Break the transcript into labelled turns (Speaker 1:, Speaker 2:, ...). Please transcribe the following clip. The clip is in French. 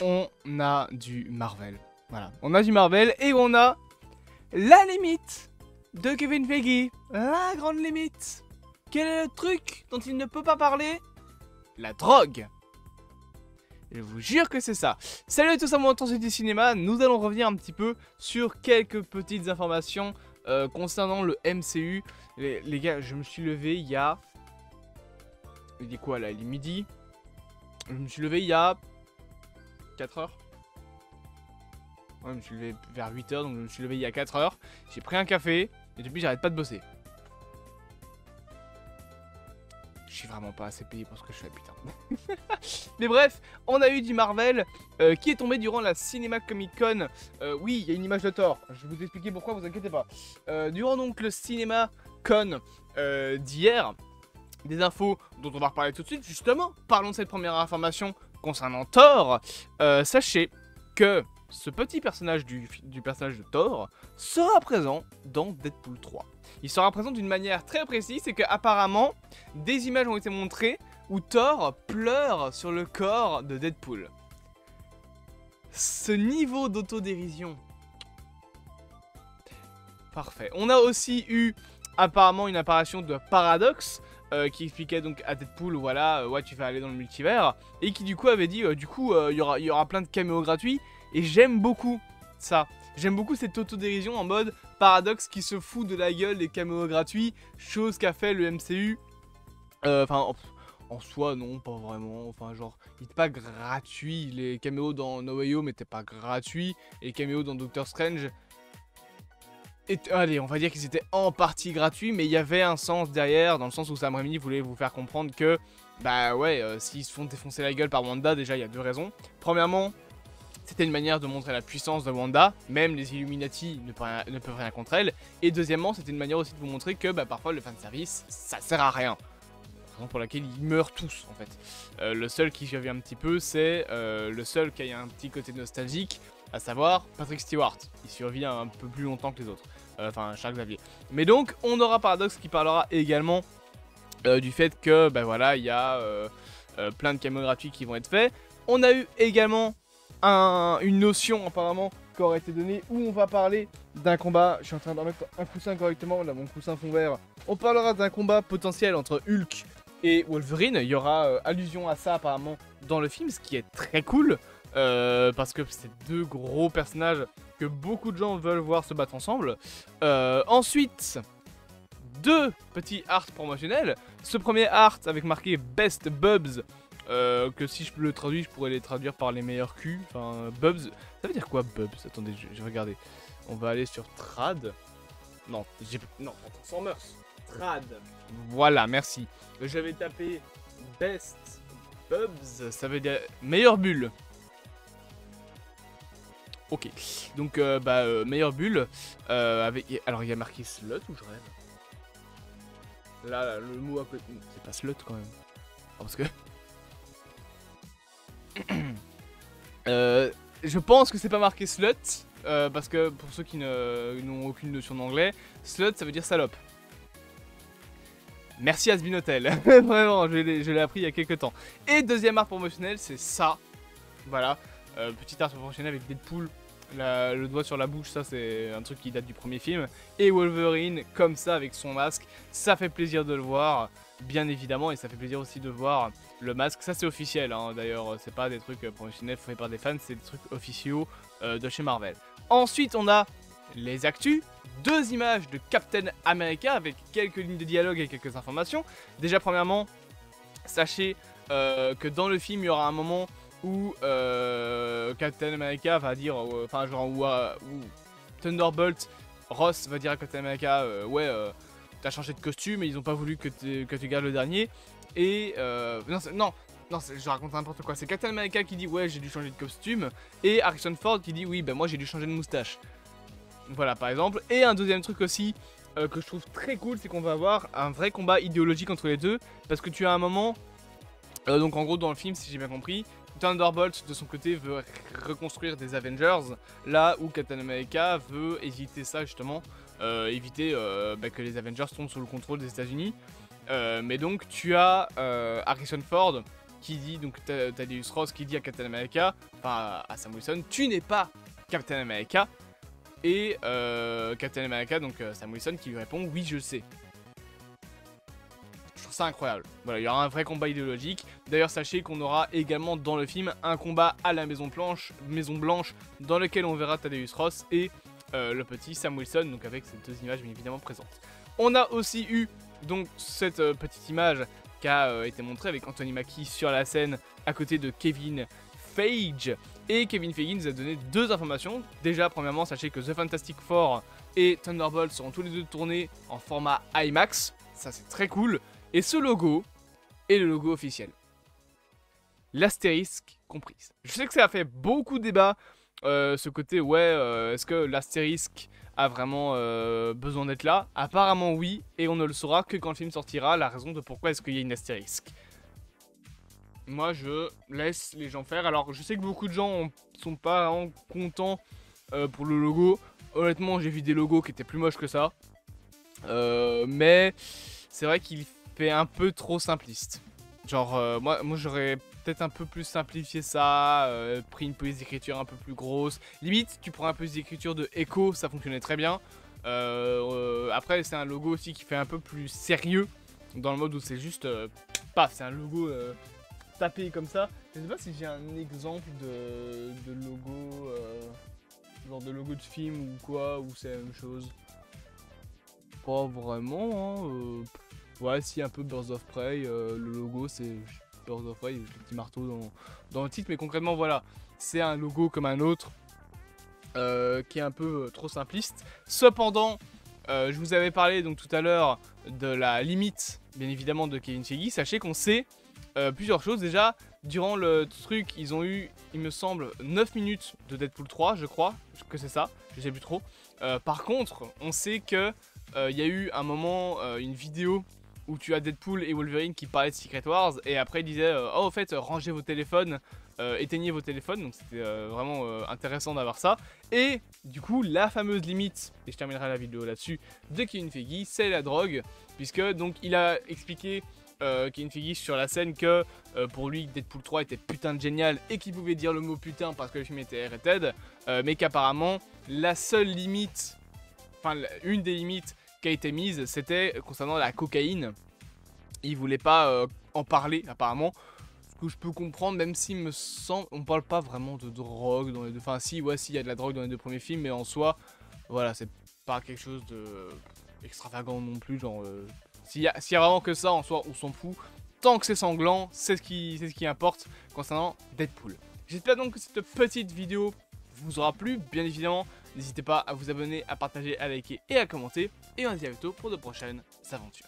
Speaker 1: on a du Marvel. Voilà, on a du Marvel et on a la limite de Kevin Feige. La grande limite. Quel est le truc dont il ne peut pas parler? La drogue. Je vous jure que c'est ça. Salut à tous, à moi, Attention du cinéma. Nous allons revenir un petit peu sur quelques petites informations concernant le MCU. Les gars, je me suis levé il y a... Il est quoi là? Il est midi. Je me suis levé il y a 4 heures. Ouais, je me suis levé vers 8 heures, donc je me suis levé il y a 4 heures. J'ai pris un café et depuis j'arrête pas de bosser. Je suis vraiment pas assez payé pour ce que je fais, putain. Mais bref, on a eu du Marvel qui est tombé durant la Cinema Comic Con. Oui, il y a une image de Thor. Je vais vous expliquer pourquoi, vous inquiétez pas. Durant donc le Cinema Con d'hier, des infos dont on va reparler tout de suite. Justement, parlons de cette première information concernant Thor. Sachez que ce petit personnage du personnage de Thor sera présent dans Deadpool 3. Il sera présent d'une manière très précise, c'est qu'apparemment, des images ont été montrées où Thor pleure sur le corps de Deadpool. Ce niveau d'autodérision. Parfait. On a aussi eu apparemment une apparition de Paradox qui expliquait donc à Deadpool, voilà, ouais, tu vas aller dans le multivers, et qui du coup avait dit, il y aura plein de caméos gratuits, et j'aime beaucoup ça. J'aime beaucoup cette autodérision en mode Paradox qui se fout de la gueule des caméos gratuits, chose qu'a fait le MCU. Enfin, en soi, non, pas vraiment. Enfin, genre, il n'était pas gratuit. Les caméos dans No Way Home n'étaient pas gratuits. Et les caméos dans Doctor Strange... allez, on va dire qu'ils étaient en partie gratuits, mais il y avait un sens derrière, dans le sens où Sam Raimi voulait vous faire comprendre que, bah ouais, s'ils se font défoncer la gueule par Wanda, déjà, il y a deux raisons. Premièrement, c'était une manière de montrer la puissance de Wanda, même les Illuminati ne peuvent rien contre elle. Et deuxièmement, c'était une manière aussi de vous montrer que bah, parfois le fanservice, ça sert à rien. Raison pour laquelle ils meurent tous en fait. Le seul qui survit un petit peu, c'est le seul qui a un petit côté nostalgique, à savoir Patrick Stewart. Il survit un peu plus longtemps que les autres. Enfin, Charles Xavier. Mais donc, on aura Paradox qui parlera également du fait que, bah voilà, il y a plein de caméos gratuits qui vont être faits. On a eu également une notion apparemment qui aurait été donnée où on va parler d'un combat. Je suis en train de remettre un coussin correctement, là mon coussin fond vert. On parlera d'un combat potentiel entre Hulk et Wolverine. Il y aura allusion à ça apparemment dans le film, ce qui est très cool parce que c'est deux gros personnages que beaucoup de gens veulent voir se battre ensemble. Ensuite, deux petits arts promotionnels. Ce premier art avec marqué Best Bubs. Que si je le traduis, je pourrais les traduire par les meilleurs culs. Enfin, Bubs. Ça veut dire quoi, Bubs? Attendez, je vais regarder. On va aller sur Trad. Non, non, attends, sans mœurs. Trad. Voilà, merci. J'avais tapé Best Bubs. Ça veut dire meilleure bulle. Ok. Donc, meilleure bulle. Alors, il y a marqué slut ou je rêve? Là, le mot à côté. C'est pas slut quand même. Oh, parce que. Je pense que c'est pas marqué slut parce que pour ceux qui n'ont aucune notion d'anglais, slut ça veut dire salope. Merci Asbinotel, vraiment, je l'ai appris il y a quelques temps. Et deuxième art promotionnel, c'est ça. Voilà, petit art promotionnel avec Deadpool, le doigt sur la bouche, ça c'est un truc qui date du premier film. Et Wolverine comme ça avec son masque, ça fait plaisir de le voir. Bien évidemment, et ça fait plaisir aussi de voir le masque. Ça c'est officiel hein. D'ailleurs, c'est pas des trucs professionnels faits par des fans, c'est des trucs officiaux de chez Marvel. Ensuite on a les actus, deux images de Captain America avec quelques lignes de dialogue et quelques informations. Déjà premièrement, sachez que dans le film il y aura un moment où Captain America va dire, enfin genre où Thunderbolt, Ross va dire à Captain America, t'as changé de costume et ils ont pas voulu que tu gardes le dernier. Et non, je raconte n'importe quoi. C'est Captain America qui dit ouais j'ai dû changer de costume. Et Harrison Ford qui dit oui ben moi j'ai dû changer de moustache. Voilà par exemple. Et un deuxième truc aussi que je trouve très cool, c'est qu'on va avoir un vrai combat idéologique entre les deux. Parce que tu as un moment, donc en gros dans le film si j'ai bien compris, Thunderbolt de son côté veut reconstruire des Avengers. Là où Captain America veut éviter ça justement. Éviter que les Avengers tombent sous le contrôle des États-Unis. Mais donc tu as Harrison Ford qui dit donc Thaddeus Ross, qui dit à Captain America, enfin à Sam Wilson, tu n'es pas Captain America. Et Captain America, donc Sam Wilson, qui lui répond, oui, je sais. Je trouve ça incroyable. Voilà, il y aura un vrai combat idéologique. D'ailleurs, sachez qu'on aura également dans le film un combat à la Maison Blanche, dans lequel on verra Thaddeus Ross et le petit Sam Wilson, donc avec ces deux images bien évidemment présentes. On a aussi eu donc cette petite image qui a été montrée avec Anthony Mackie sur la scène à côté de Kevin Feige. Et Kevin Feige nous a donné deux informations. Déjà, premièrement, sachez que The Fantastic Four et Thunderbolt seront tous les deux tournés en format IMAX. Ça, c'est très cool. Et ce logo est le logo officiel. L'astérisque comprise. Je sais que ça a fait beaucoup de débats. Ce côté, ouais, est-ce que l'astérisque a vraiment besoin d'être là? Apparemment oui, et on ne le saura que quand le film sortira, la raison de pourquoi est-ce qu'il y a une astérisque. Moi, je laisse les gens faire. Alors, je sais que beaucoup de gens sont pas vraiment contents pour le logo. Honnêtement, j'ai vu des logos qui étaient plus moches que ça. Mais c'est vrai qu'il fait un peu trop simpliste. Genre, moi j'aurais peut-être un peu plus simplifié ça, pris une police d'écriture un peu plus grosse. Limite, tu prends un police d'écriture de Echo, ça fonctionnait très bien. Après, c'est un logo aussi qui fait un peu plus sérieux, dans le mode où c'est juste, paf, c'est un logo tapé comme ça. Je sais pas si j'ai un exemple de logo, genre de logo de film ou quoi, où c'est la même chose. Pas vraiment, hein. Ouais, si, un peu Birds of Prey, le logo c'est Birds of Prey, le petit marteau dans le titre, mais concrètement voilà, c'est un logo comme un autre, qui est un peu trop simpliste. Cependant, je vous avais parlé donc tout à l'heure de la limite, bien évidemment, de Kevin Feige. Sachez qu'on sait plusieurs choses. Déjà, durant le truc, ils ont eu, il me semble, 9 minutes de Deadpool 3, je crois, que c'est ça, je sais plus trop. Par contre, on sait que il y a eu un moment, une vidéo où tu as Deadpool et Wolverine qui parlaient de Secret Wars, et après ils disaient oh au fait rangez vos téléphones, éteignez vos téléphones, donc c'était vraiment intéressant d'avoir ça. Et du coup la fameuse limite, et je terminerai la vidéo là-dessus, de Kevin Feige, c'est la drogue, puisque donc il a expliqué Kevin Feige sur la scène que pour lui Deadpool 3 était putain de génial et qu'il pouvait dire le mot putain parce que le film était rated, mais qu'apparemment la seule limite, enfin une des limites qui a été mise, c'était concernant la cocaïne. Il voulait pas en parler apparemment, ce que je peux comprendre, même s'il me semble, on parle pas vraiment de drogue dans les deux, enfin si, ouais, si, il y a de la drogue dans les deux premiers films, mais en soi, voilà, c'est pas quelque chose de extravagant non plus, genre, s'il y a vraiment que ça en soi, on s'en fout, tant que c'est sanglant, c'est ce qui importe concernant Deadpool. J'espère donc que cette petite vidéo vous aura plu, bien évidemment. N'hésitez pas à vous abonner, à partager, à liker et à commenter. Et on se dit à bientôt pour de prochaines aventures.